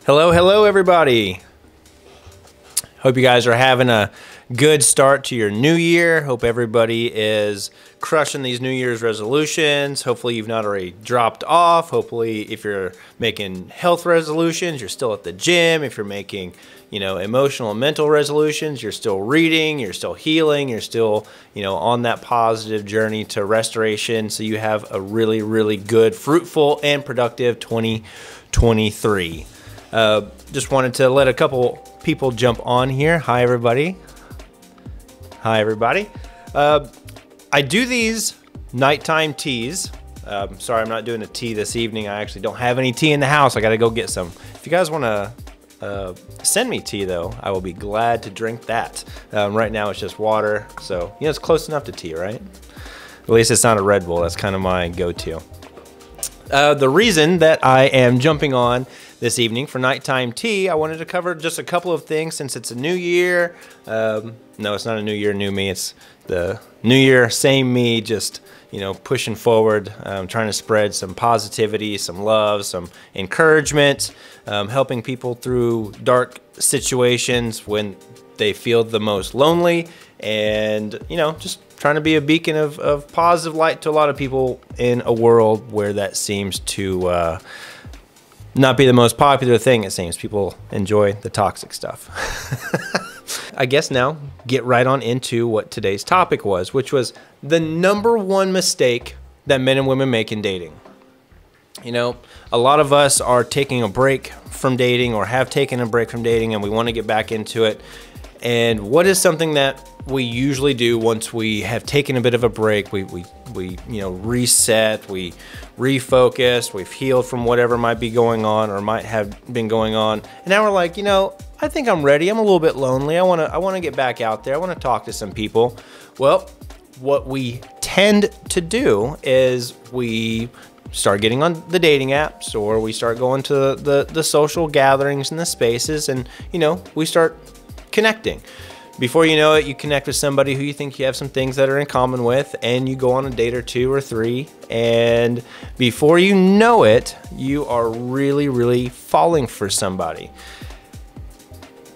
Hello everybody. Hope you guys are having a good start to your new year. Hope everybody is crushing these New Year's resolutions. Hopefully you've not already dropped off. Hopefully if you're making health resolutions, you're still at the gym. If you're making, emotional and mental resolutions, you're still reading, you're still healing, you're still, on that positive journey to restoration. So you have a really, really good, fruitful, and productive 2023. Just wanted to let a couple people jump on here. Hi, everybody. I do these nighttime teas. Sorry, I'm not doing a tea this evening. I actually don't have any tea in the house. I got to go get some. If you guys want to send me tea, though, I will be glad to drink that. Right now, it's just water. So, it's close enough to tea, right? At least it's not a Red Bull. That's kind of my go-to. The reason that I am jumping on this evening for nighttime tea, I wanted to cover just a couple of things since it's a new year. No, it's not a new year, new me. It's the new year, same me, just, pushing forward, trying to spread some positivity, some love, some encouragement, helping people through dark situations when they feel the most lonely, and, just trying to be a beacon of positive light to a lot of people in a world where that seems to not be the most popular thing, it seems. People enjoy the toxic stuff. I guess now, get right on into what today's topic was, which was the #1 mistake that men and women make in dating. A lot of us are taking a break from dating or have taken a break from dating, and we want to get back into it. And what is something that we usually do once we have taken a bit of a break? We reset, we refocus, we've healed from whatever might be going on or might have been going on, and now we're like, I think I'm ready. I'm a little bit lonely. I want to get back out there. I want to talk to some people. Well, what we tend to do is we start getting on the dating apps, or we start going to the social gatherings and the spaces, and we start connecting. Before you know it, you connect with somebody who you think you have some things that are in common with, and you go on a date or two or three, and before you know it, you are really, really falling for somebody.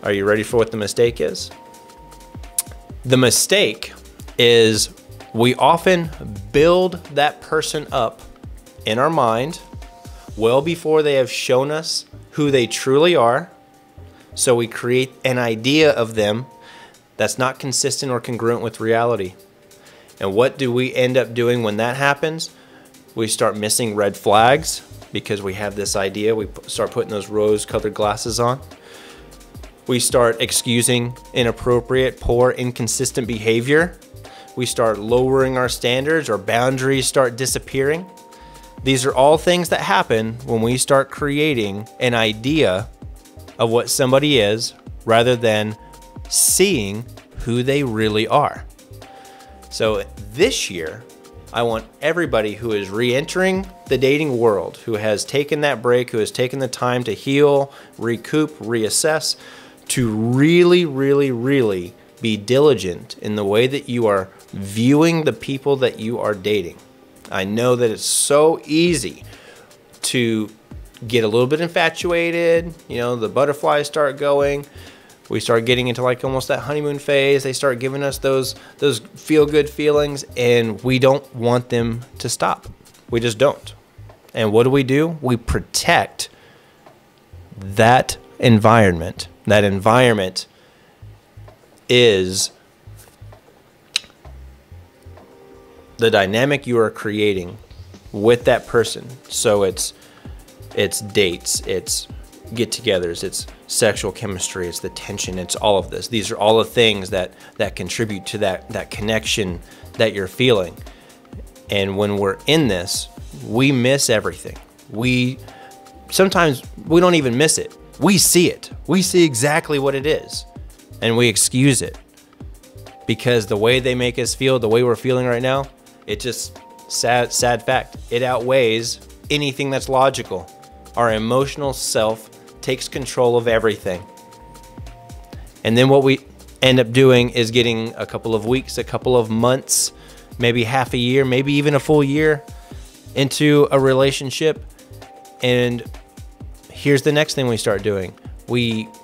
Are you ready for what the mistake is? The mistake is we often build that person up in our mind well before they have shown us who they truly are. So we create an idea of them that's not consistent or congruent with reality. And what do we end up doing when that happens? We start missing red flags because we have this idea. We start putting those rose-colored glasses on. We start excusing inappropriate, poor, inconsistent behavior. We start lowering our standards. Our boundaries start disappearing. These are all things that happen when we start creating an idea of what somebody is rather than seeing who they really are. So this year, I want everybody who is re-entering the dating world, who has taken that break, who has taken the time to heal, recoup, reassess, to really, really, really be diligent in the way that you are viewing the people that you are dating. I know that it's so easy to get a little bit infatuated, the butterflies start going. We start getting into like almost that honeymoon phase. They start giving us those feel-good feelings, and we don't want them to stop. We just don't. And what do? We protect that environment. That environment is the dynamic you are creating with that person. So it's dates, it's get-togethers, it's sexual chemistry, it's the tension, it's all of this. These are all the things that contribute to that connection that you're feeling. And when we're in this, we miss everything. Sometimes we don't even miss it. We see it. We see exactly what it is, and we excuse it because the way they make us feel, the way we're feeling right now, it just sad fact. It outweighs anything that's logical. Our emotional self takes control of everything. And then what we end up doing is getting a couple of weeks, a couple of months, maybe half a year, maybe even a full year into a relationship, and Here's the next thing we start doing.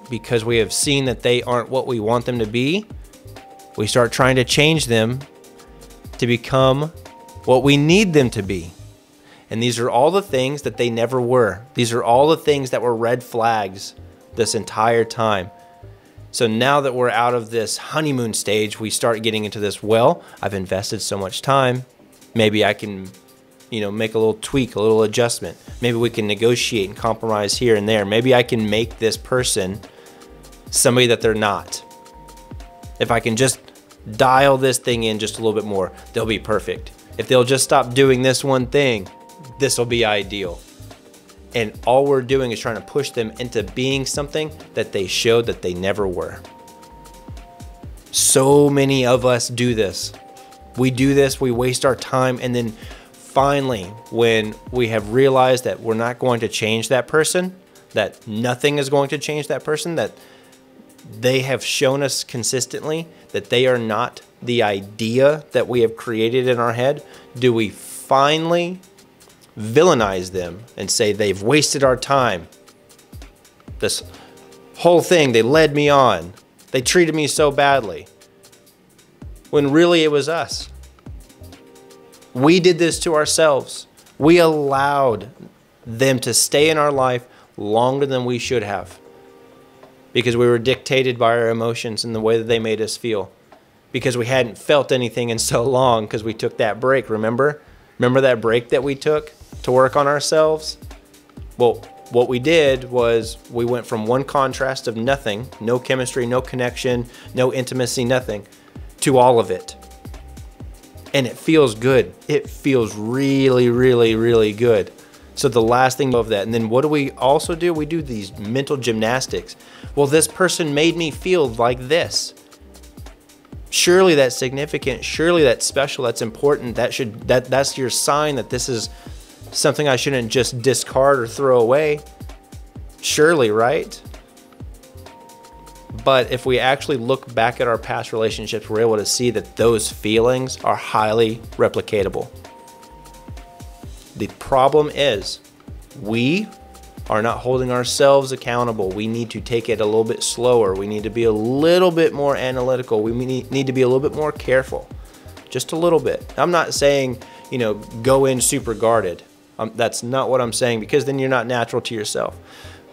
Because we have seen that they aren't what we want them to be, we start trying to change them to become what we need them to be. And these are all the things that they never were. These are all the things that were red flags this entire time. So now that we're out of this honeymoon stage, we start getting into this, well, I've invested so much time. Maybe I can, make a little tweak, a little adjustment. Maybe we can negotiate and compromise here and there. Maybe I can make this person somebody that they're not. If I can just dial this thing in just a little bit more, they'll be perfect. If they'll just stop doing this one thing, this will be ideal. And all we're doing is trying to push them into being something that they showed that they never were. So many of us do this. We do this, we waste our time, and then finally, when we have realized that we're not going to change that person, that nothing is going to change that person, that they have shown us consistently that they are not the idea that we have created in our head, do we finally villainize them and say they've wasted our time. This whole thing, they led me on. They treated me so badly. When really it was us. We did this to ourselves. We allowed them to stay in our life longer than we should have. Because we were dictated by our emotions and the way that they made us feel. Because we hadn't felt anything in so long because we took that break, remember? Remember that break that we took to work on ourselves? Well, what we did was we went from one contrast of nothing, no chemistry, no connection, no intimacy, nothing, to all of it. And it feels good. It feels really, really, really good. So the last thing of that, and then what do we also do? We do these mental gymnastics. Well, this person made me feel like this. Surely that's significant. Surely that's special. That's important. That's your sign that this is something I shouldn't just discard or throw away. Surely, right? But if we actually look back at our past relationships, we're able to see that those feelings are highly replicatable. The problem is we are not holding ourselves accountable. We need to take it a little bit slower. We need to be a little bit more analytical. We need to be a little bit more careful. Just a little bit. I'm not saying, go in super guarded. That's not what I'm saying, because then you're not natural to yourself.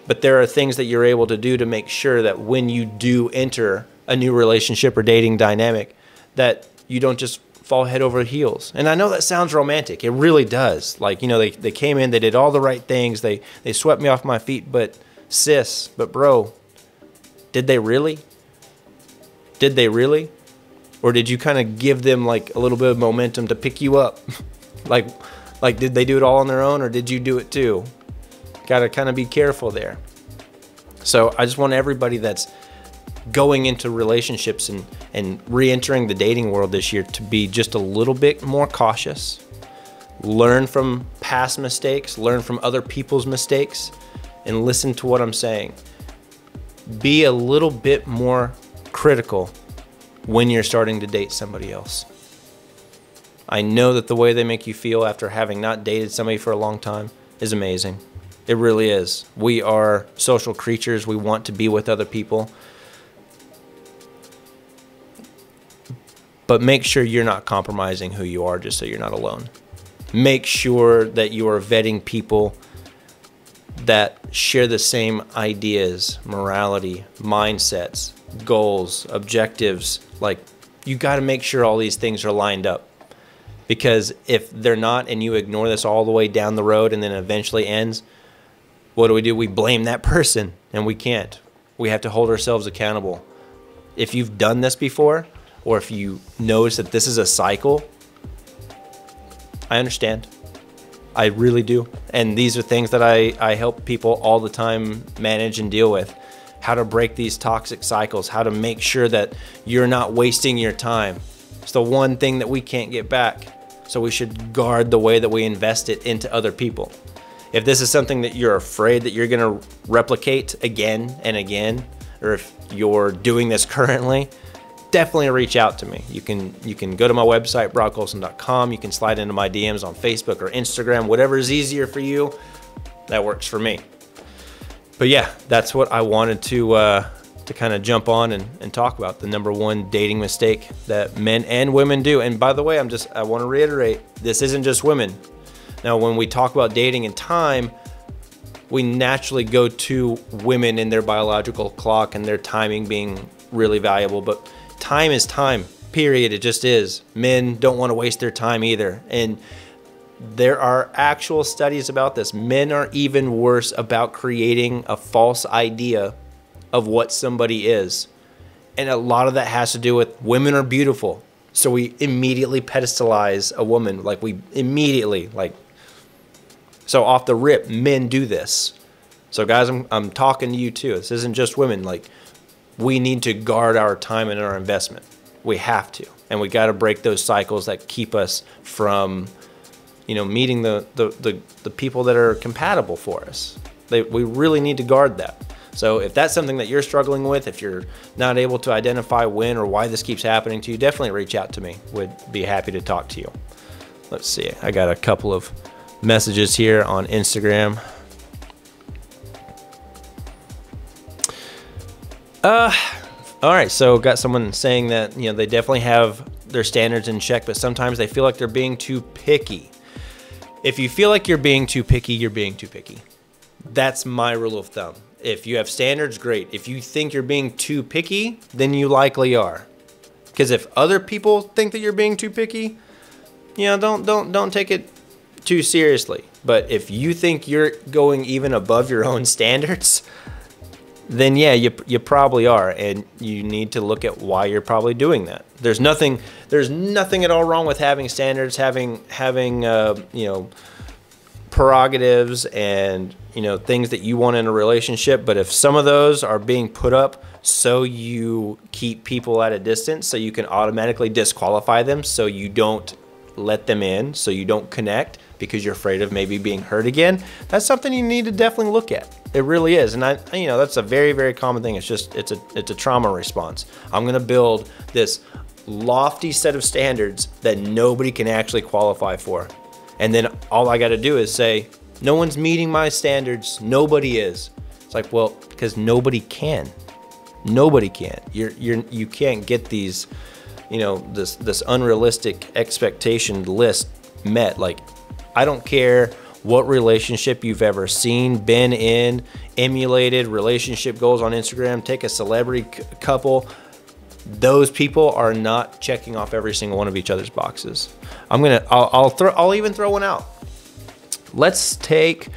But there are things that you're able to do to make sure that when you do enter a new relationship or dating dynamic, that you don't just fall head over heels. And I know that sounds romantic. It really does. Like, they came in, they did all the right things. They swept me off my feet, but bro, did they really? Did they really? Or did you kind of give them like a little bit of momentum to pick you up? like did they do it all on their own, or did you do it too? Got to kind of be careful there. So I just want everybody that's going into relationships and re-entering the dating world this year to be just a little bit more cautious. Learn from past mistakes, learn from other people's mistakes, and listen to what I'm saying. Be a little bit more critical when you're starting to date somebody else. I know that the way they make you feel after having not dated somebody for a long time is amazing. It really is. We are social creatures. We want to be with other people. But make sure you're not compromising who you are just so you're not alone. Make sure that you are vetting people that share the same ideas, morality, mindsets, goals, objectives. Like, you got to make sure all these things are lined up. Because if they're not, and you ignore this all the way down the road and then eventually ends, what do? We blame that person, and we can't. We have to hold ourselves accountable. If you've done this before, or if you notice that this is a cycle, I understand. I really do. And these are things that I help people all the time manage and deal with. How to break these toxic cycles, how to make sure that you're not wasting your time. It's the one thing that we can't get back. So we should guard the way that we invest it into other people. If this is something that you're afraid that you're going to replicate again and again, or if you're doing this currently, definitely reach out to me. You can go to my website, brockcolson.com. You can slide into my DMs on Facebook or Instagram, whatever is easier for you. That works for me. But yeah, that's what I wanted to kind of jump on and talk about, the number one dating mistake that men and women do. And by the way, I want to reiterate, this isn't just women. Now, when we talk about dating and time, we naturally go to women and their biological clock and their timing being really valuable, but time is time, period. It just is. Men don't want to waste their time either. And there are actual studies about this. Men are even worse about creating a false idea of what somebody is. And a lot of that has to do with women are beautiful. So we immediately pedestalize a woman. Like we immediately, so off the rip, men do this. So guys, I'm talking to you too. This isn't just women. Like, we need to guard our time and our investment. We have to. And we got to break those cycles that keep us from, meeting the people that are compatible for us. We really need to guard that. So if that's something that you're struggling with, if you're not able to identify when or why this keeps happening to you, definitely reach out to me. Would be happy to talk to you. Let's see. I got a couple of messages here on Instagram. All right. So got someone saying that, they definitely have their standards in check, but sometimes they feel like they're being too picky. If you feel like you're being too picky, you're being too picky. That's my rule of thumb. If you have standards, great. If you think you're being too picky, then you likely are. Because if other people think that you're being too picky, don't take it too seriously. But if you think you're going even above your own standards, then yeah, you probably are, and you need to look at why you're probably doing that. There's nothing at all wrong with having standards, having prerogatives and things that you want in a relationship. But if some of those are being put up so you keep people at a distance, so you can automatically disqualify them, so you don't let them in, so you don't connect because you're afraid of maybe being hurt again, that's something you need to definitely look at. It really is. And that's a very, very common thing. It's a trauma response. I'm going to build this lofty set of standards that nobody can actually qualify for. And then all I got to do is say, no one's meeting my standards. Nobody is. It's like, well, because nobody can. Nobody can. You can't get these, this unrealistic expectation list met. Like, I don't care what relationship you've ever seen, been in, emulated, relationship goals on Instagram, take a celebrity couple. Those people are not checking off every single one of each other's boxes. I'll even throw one out. Let's take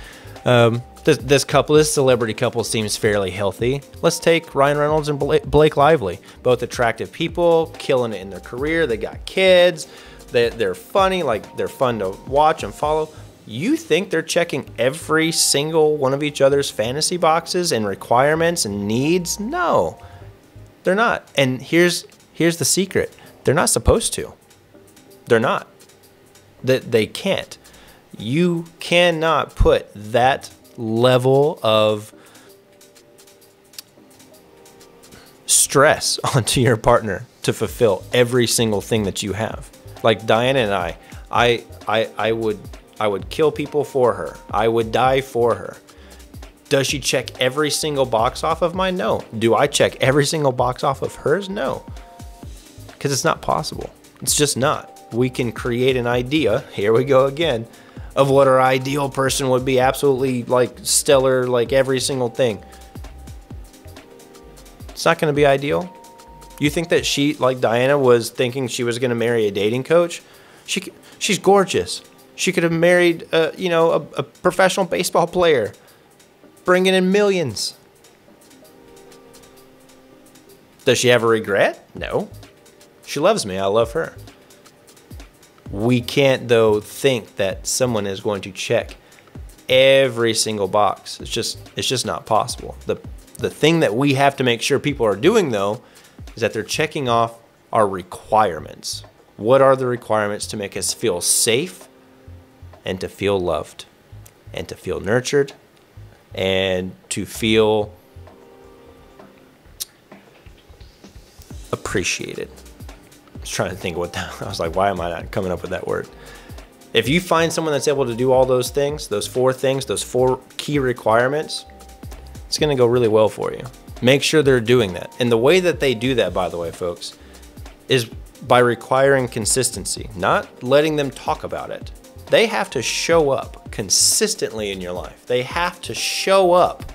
this celebrity couple seems fairly healthy. Let's take Ryan Reynolds and Blake Lively. Both attractive people, killing it in their career. They got kids. They're funny, they're fun to watch and follow. You think they're checking every single one of each other's fantasy boxes and requirements and needs? No, they're not. And here's the secret. They're not supposed to. They're not. They can't. You cannot put that level of stress onto your partner to fulfill every single thing that you have. Like Diana and I would kill people for her. I would die for her. Does she check every single box off of mine? No. Do I check every single box off of hers? No. Because it's not possible. It's just not. We can create an idea, here we go again, of what our ideal person would be, absolutely stellar, every single thing. It's not going to be ideal. You think that she, like Diana, was thinking she was going to marry a dating coach? She's gorgeous. She could have married, a professional baseball player, bringing in millions. Does she have a regret? No. She loves me. I love her. We can't, though, think that someone is going to check every single box. It's just not possible. The thing that we have to make sure people are doing, though, is that they're checking off our requirements. What are the requirements to make us feel safe and to feel loved and to feel nurtured and to feel appreciated? I was trying to think what that, I was like, why am I not coming up with that word? If you find someone that's able to do all those things, those four key requirements, it's going to go really well for you. Make sure they're doing that. And the way that they do that, by the way, folks, is by requiring consistency, not letting them talk about it. They have to show up consistently in your life. They have to show up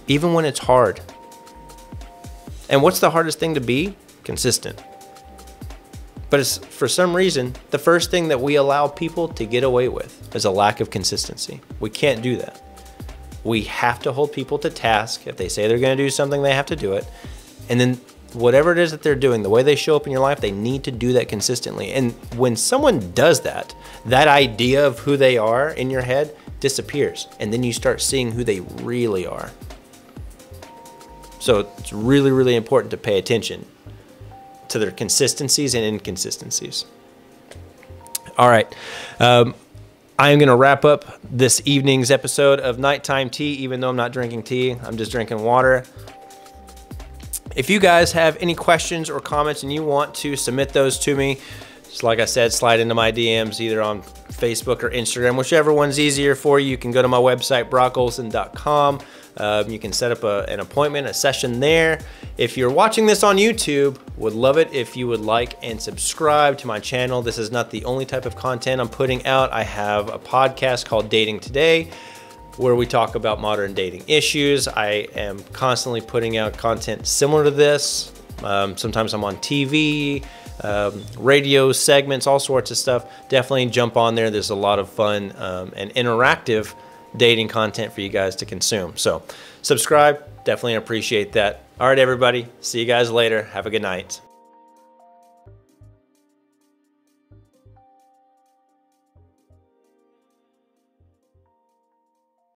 even when it's hard. And what's the hardest thing to be? Consistent. But it's, for some reason, the first thing that we allow people to get away with is a lack of consistency. We can't do that. We have to hold people to task. If they say they're going to do something, they have to do it. And then whatever it is that they're doing, the way they show up in your life, they need to do that consistently. And when someone does that, that idea of who they are in your head disappears. And then you start seeing who they really are. So it's really, really important to pay attention to their consistencies and inconsistencies. All right. I am going to wrap up this evening's episode of Nighttime Tea, even though I'm not drinking tea. I'm just drinking water. If you guys have any questions or comments and you want to submit those to me, just like I said, slide into my DMs either on Facebook or Instagram, whichever one's easier for you. You can go to my website, brockolson.com. You can set up an appointment, a session there. If you're watching this on YouTube, would love it if you would like and subscribe to my channel. This is not the only type of content I'm putting out. I have a podcast called Dating Today, where we talk about modern dating issues. I am constantly putting out content similar to this. Sometimes I'm on TV, radio segments, all sorts of stuff. Definitely jump on there. There's a lot of fun and interactive dating content for you guys to consume. So subscribe, definitely appreciate that. All right, everybody. See you guys later. Have a good night.